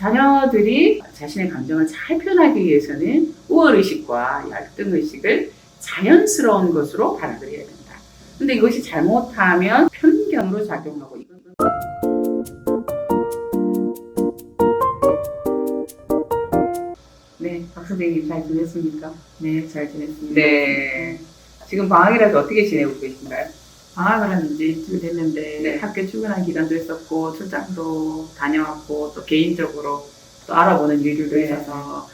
자녀들이 자신의 감정을 잘 표현하기 위해서는 우월의식과 열등의식을 자연스러운 것으로 받아들여야 된다. 근데 이것이 잘못하면 편견으로 작용하고 이건 네, 박 선생님 잘 지냈습니까? 네, 잘 지냈습니다. 네. 지금 방학이라서 어떻게 지내고 계신가요? 방학은 이제 일주일 됐는데 네. 학교 출근한 기간도 있었고 출장도 다녀왔고 또 개인적으로 또 알아보는 일들도 네. 있어서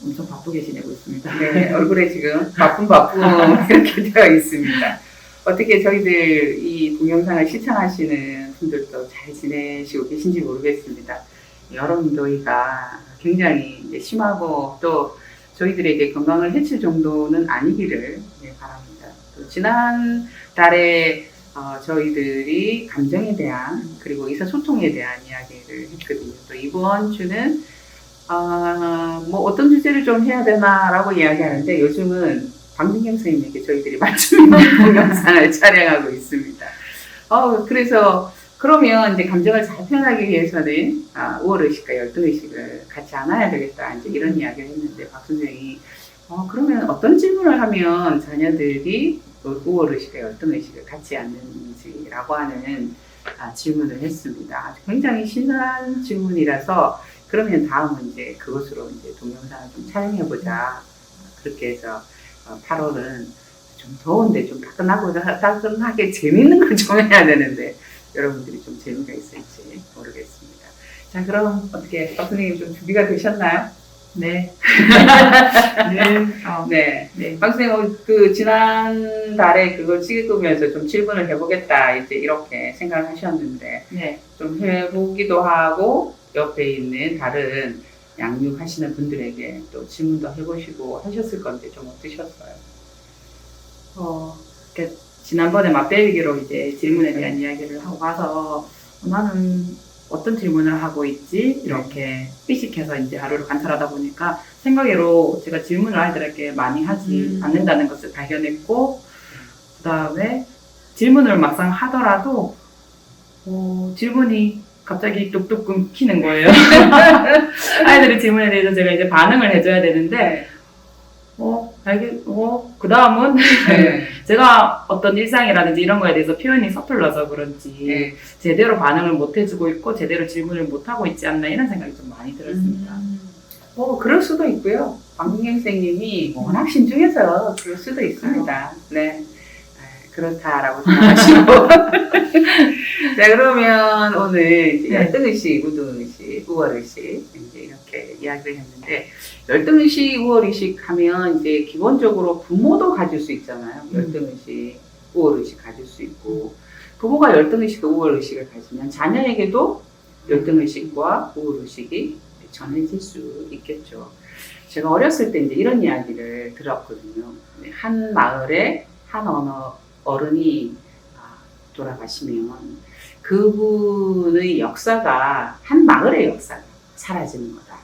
엄청 바쁘게 지내고 있습니다. 네, 얼굴에 지금 바쁜 이렇게 되어 있습니다. 어떻게 저희들 이 동영상을 시청하시는 분들도 잘 지내시고 계신지 모르겠습니다. 여름더위가 굉장히 이제 심하고 또 저희들에게 건강을 해칠 정도는 아니기를 바랍니다. 또 지난 달에 저희들이 감정에 대한 그리고 의사소통에 대한 이야기를 했거든요. 또 이번 주는 뭐 어떤 주제를 좀 해야 되나라고 이야기하는데 요즘은 박민경 선생님에게 저희들이 맞춤 있는 동영상을 촬영하고 있습니다. 그래서 그러면 이제 감정을 잘 표현하기 위해서는 우월의식과 열등의식을 같이 안아야 되겠다 이제 이런 이야기를 했는데 박 선생이 그러면 어떤 질문을 하면 자녀들이 우월의식과 열등의식을 같이 안는지라고 하는 질문을 했습니다. 아주 굉장히 신선한 질문이라서 그러면 다음은 이제 그것으로 이제 동영상을 좀 촬영해보자. 그렇게 해서 8월은 좀 더운데 좀 따끈하게 재밌는 걸 좀 해야 되는데 여러분들이 좀 재미가 있을지 모르겠습니다. 자, 그럼 어떻게 박 선생님 좀 준비가 되셨나요? 네. 네. 네. 박 선생님 그 지난달에 그걸 찍으면서 좀 질문을 해보겠다 이제 이렇게 생각하셨는데 네. 좀 해보기도 하고 옆에 있는 다른 양육하시는 분들에게 또 질문도 해보시고 하셨을 건데 좀 어떠셨어요? 이렇게 지난번에 맞배기로 이제 질문에 대한 이야기를 하고 가서 나는 어떤 질문을 하고 있지? 이렇게 의식해서 이제 하루를 관찰하다 보니까 생각외로 제가 질문을 아이들에게 많이 하지 않는다는 것을 발견했고, 그 다음에 질문을 막상 하더라도, 질문이 갑자기 뚝뚝 끊기는 거예요. 아이들의 질문에 대해서 제가 이제 반응을 해줘야 되는데, 그 다음은 네. 제가 어떤 일상이라든지 이런 거에 대해서 표현이 서툴러서 그런지 네. 제대로 반응을 못 해주고 있고 제대로 질문을 못 하고 있지 않나 이런 생각이 좀 많이 들었습니다. 그럴 수도 있고요. 박민경 선생님이 워낙 신중해서 그럴 수도 있습니다. 네. 그렇다라고 생각하시고. 자, 그러면 오늘 이제 열등의식, 우등의식, 우월의식 이제 이렇게 이야기를 했는데 열등의식, 우월의식 하면 이제 기본적으로 부모도 가질 수 있잖아요. 열등의식, 우월의식 가질 수 있고 부모가 열등의식과 우월의식을 가지면 자녀에게도 열등의식과 우월의식이 전해질 수 있겠죠. 제가 어렸을 때 이제 이런 이야기를 들었거든요. 한 마을에 한 어른이 돌아가시면 그분의 역사가 한 마을의 역사가 사라지는 거다.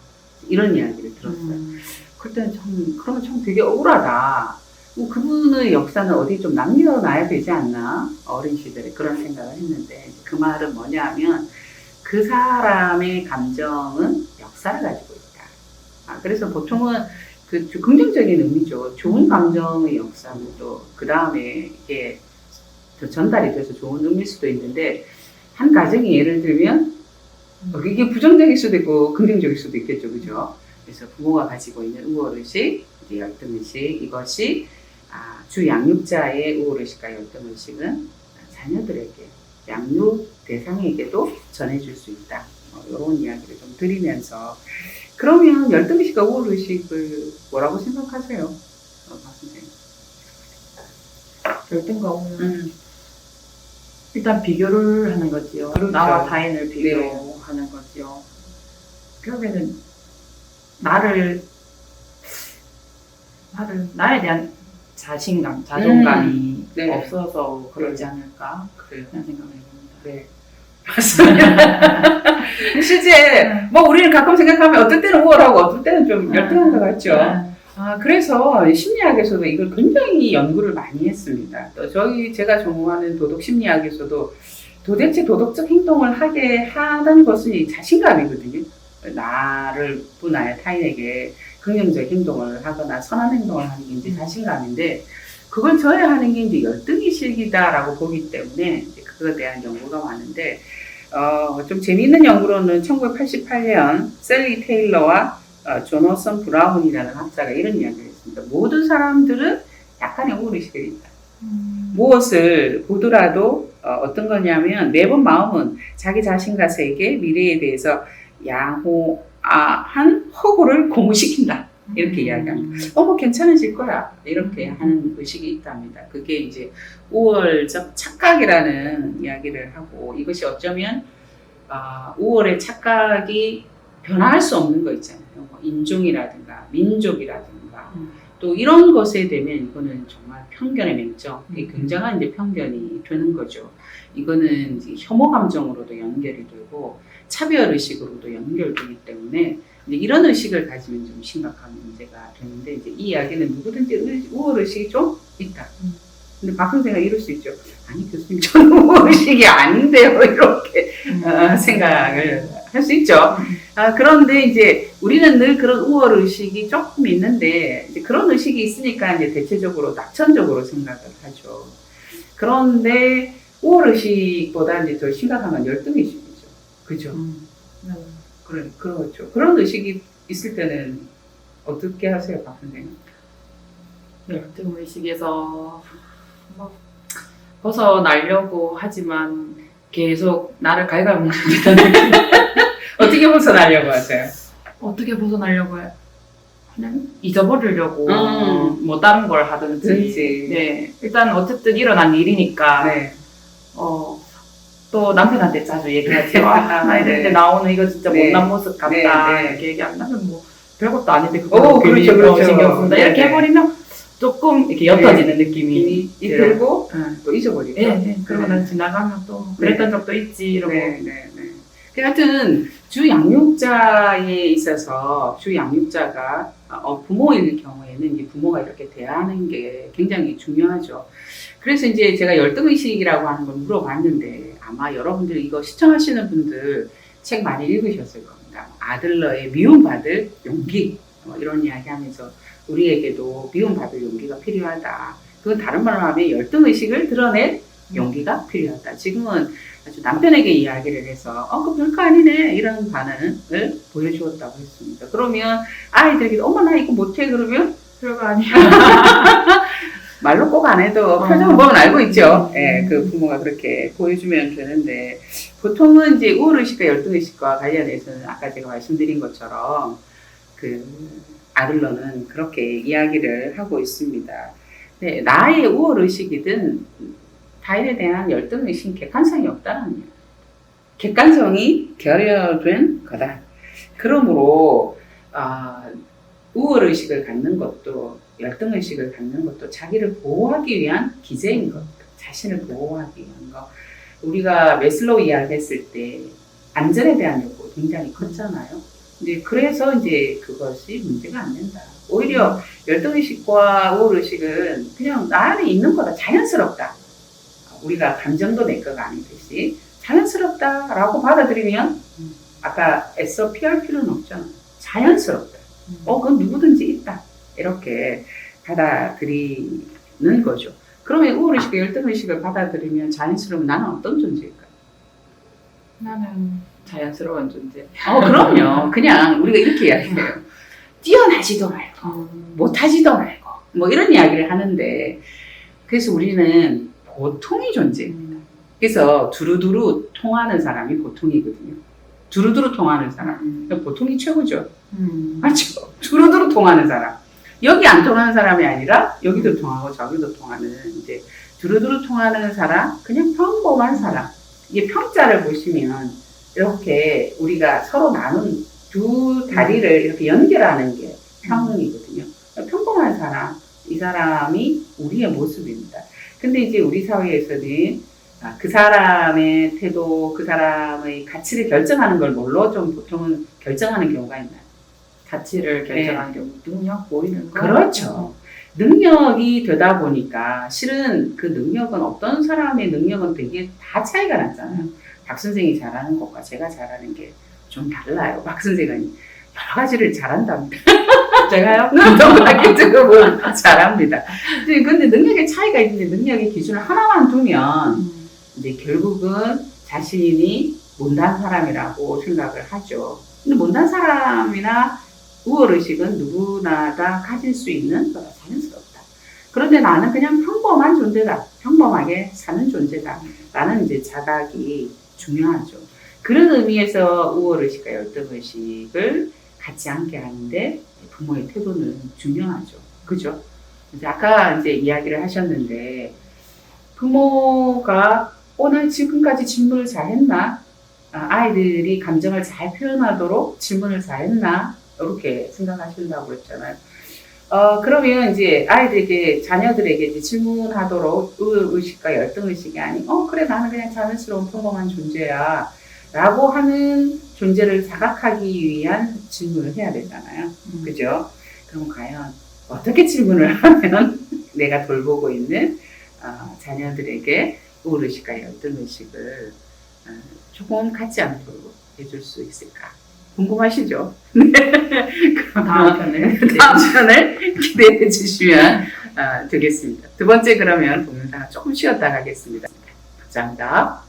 이런 이야기를 들었어요. 그때는 그러면 참 되게 억울하다. 그분의 역사는 어디 좀 남겨놔야 되지 않나? 어린 시절에 그런 생각을 했는데 그 말은 뭐냐 하면 그 사람의 감정은 역사를 가지고 있다. 그래서 보통은 그 긍정적인 의미죠. 좋은 감정의 역사는 또 그 다음에 이게 더 전달이 돼서 좋은 의미일 수도 있는데 한 가정의 예를 들면 이게 부정적일 수도 있고 긍정적일 수도 있겠죠, 그죠? 그래서 부모가 가지고 있는 우월의식, 열등의식 이것이 주 양육자의 우월의식과 열등의식은 자녀들에게 양육 대상에게도 전해줄 수 있다. 이런 이야기를 좀 드리면서 그러면 열등의식과 우월의식을 뭐라고 생각하세요? 박 선생님. 열등과 우월 일단 비교를 하는 거지요. 그렇죠. 나와 타인을 비교하는 거지요. 결국에는 나에 대한 자신감, 자존감이 없어서 그러지 않을까 그래요. 그런 생각을 해봅니다. 네. 맞습니다. 실제 우리는 가끔 생각하면 어떨 때는 우월하고 어떨 때는 좀 열등한 것 같죠. 그래서 심리학에서도 이걸 굉장히 연구를 많이 했습니다. 또 제가 전공하는 도덕 심리학에서도 도대체 도덕적 행동을 하게 하는 것이 자신감이거든요. 나를 분할 타인에게 긍정적 행동을 하거나 선한 행동을 하는 게 이제 자신감인데 그걸 저해하는 게 이제 열등의식이다라고 보기 때문에 이제 그거에 대한 연구가 많은데 좀 재미있는 연구로는 1988년 셀리 테일러와 조너선 브라운이라는 학자가 이런 이야기를 했습니다. 모든 사람들은 약간의 우월의식이 있다. 무엇을 보더라도 어떤 거냐면 매번 마음은 자기 자신과 세계, 미래에 대해서 양호한 허구를 공유시킨다. 이렇게 이야기합니다. 뭐 괜찮아질 거야. 이렇게 하는 의식이 있답니다. 그게 이제 우월적 착각이라는 이야기를 하고 이것이 어쩌면 우월의 착각이 변화할 수 없는 거 있잖아요. 뭐 인종이라든가 민족이라든가 또 이런 것에 되면 이거는 정말 편견의 맹점, 굉장한 이제 편견이 되는 거죠. 이거는 이제 혐오 감정으로도 연결이 되고 차별 의식으로도 연결되기 때문에 이제 이런 의식을 가지면 좀 심각한 문제가 되는데 이제 이 이야기는 누구든지 우월 의식이 좀 있다. 근데 박선생가 이럴 수 있죠. 아니 교수님 저는 우월 의식이 아닌데요. 이렇게 생각을 할 수 있죠. 그런데 이제 우리는 늘 그런 우월 의식이 조금 있는데 이제 그런 의식이 있으니까 이제 대체적으로 낙천적으로 생각을 하죠. 그런데 우월 의식보다 이제 더 심각한 건 열등 의식이죠. 그죠? 그렇죠. 그런 의식이 있을 때는 어떻게 하세요, 박 선생님? 열등 의식에서 뭐 벗어나려고 하지만 계속 나를 갉아먹는 듯한 느낌. 어떻게 벗어나려고 하세요? 어떻게 벗어나려고 해? 그냥 잊어버리려고 뭐 다른 걸 하든지. 그렇지. 네, 일단 어쨌든 일어난 일이니까. 네. 또 남편한테 자주 얘기하지. 나 이럴 때 나오는 이거 진짜 못난 모습 같다. 이렇게 얘기하면 뭐 별것도 아닌데 그거 그렇죠. 신경 쓴다. 이렇게 해버리면 조금 이렇게 옅어지는 느낌이 들고 또 잊어버리고. 그러고 난 지나가면 또 그랬던 적도 있지 이러고. 하여튼 주 양육자에 있어서 주 양육자가 부모일 경우에는 이 부모가 이렇게 대하는 게 굉장히 중요하죠. 그래서 이제 제가 열등의식이라고 하는 걸 물어봤는데 아마 여러분들 이거 시청하시는 분들 책 많이 읽으셨을 겁니다. 아들러의 미움받을 용기 이런 이야기 하면서 우리에게도 미움받을 용기가 필요하다. 그건 다른 말로 하면 열등의식을 드러낼 용기가 필요하다. 지금은 아주 남편에게 이야기를 해서 그 별거 아니네 이런 반응을 보여주었다고 했습니다. 그러면 아이들에게 엄마 나 이거 못해 그러면 별거 아니야. 말로 꼭 안 해도 표정을 보면 알고 있죠. 그 부모가 그렇게 보여주면 되는데 보통은 이제 우월의식과 열등의식과 관련해서는 아까 제가 말씀드린 것처럼 그 아들러는 그렇게 이야기를 하고 있습니다. 네, 나의 우월의식이든 타인에 대한 열등의식 객관성이 없다는 거예요. 객관성이 결여된 거다. 그러므로 우월의식을 갖는 것도 열등의식을 갖는 것도 자기를 보호하기 위한 기제인 것, 자신을 보호하기 위한 것. 우리가 매슬로우 이야기했을 때 안전에 대한 욕구 굉장히 컸잖아요. 근데 그래서 이제 그것이 문제가 안 된다. 오히려 열등의식과 우월의식은 그냥 나 안에 있는 거다. 자연스럽다. 우리가 감정도 내 거가 아니듯이 자연스럽다라고 받아들이면 아까 애써 피할 필요는 없잖아. 자연스럽다. 그건 누구든지 있다. 이렇게 받아들이는 거죠. 그러면 우월의식과 열등의식을 받아들이면 자연스러우면 나는 어떤 존재일까요? 나는 자연스러운 존재. 그럼요. 그냥 우리가 이렇게 이야기해요. 뛰어나지도 말고 못하지도 말고 뭐 이런 이야기를 하는데 그래서 우리는 보통의 존재입니다. 그래서 두루두루 통하는 사람이 보통이거든요. 두루두루 통하는 사람. 보통이 최고죠. 맞죠? 두루두루 통하는 사람. 여기 안 통하는 사람이 아니라 여기도 통하고 저기도 통하는 이제 두루두루 통하는 사람, 그냥 평범한 사람. 이게 평자를 보시면 이렇게 우리가 서로 나눈 두 다리를 이렇게 연결하는 게 평이거든요. 평범한 사람, 이 사람이 우리의 모습입니다. 근데 이제 우리 사회에서는 그 사람의 태도, 그 사람의 가치를 결정하는 걸 뭘로 좀 보통은 결정하는 경우가 있나요? 가치를 결정하는 경우 능력 보이는 거. 그렇죠. 능력이 되다 보니까 실은 그 능력은 어떤 사람의 능력은 되게 다 차이가 나잖아요. 박 선생이 잘하는 것과 제가 잘하는 게 좀 달라요. 박 선생은 여러 가지를 잘한답니다. 제가요? 운동하기 등급을 잘합니다. 근데 능력의 차이가 있는데 능력의 기준을 하나만 두면 이제 결국은 자신이 못난 사람이라고 생각을 하죠. 근데 못난 사람이나 우월의식은 누구나 다 가질 수 있는 거라 자연스럽다. 그런데 나는 그냥 평범한 존재다. 평범하게 사는 존재다. 라는 이제 자각이 중요하죠. 그런 의미에서 우월의식과 열등의식을 같지 않게 하는데 부모의 태도는 중요하죠. 그죠? 이제 아까 이제 이야기를 하셨는데 부모가 난 지금까지 질문을 잘했나? 아이들이 감정을 잘 표현하도록 질문을 잘했나? 이렇게 생각하신다고 그랬잖아요. 그러면 이제 아이들에게, 자녀들에게 이제 질문하도록 의식과 열등의식이 아닌, 그래, 나는 그냥 자연스러운 평범한 존재야. 라고 하는 존재를 자각하기 위한 질문을 해야 되잖아요. 그죠? 그럼 과연 어떻게 질문을 하면 내가 돌보고 있는 자녀들에게 우월의식과 열등의식을 조금 갖지 않도록 해줄 수 있을까? 궁금하시죠? 네. 다음 편을 다음 편을 기대해 주시면 되겠습니다. 두 번째 그러면 동영상을 조금 쉬었다 가겠습니다. 감사합니다.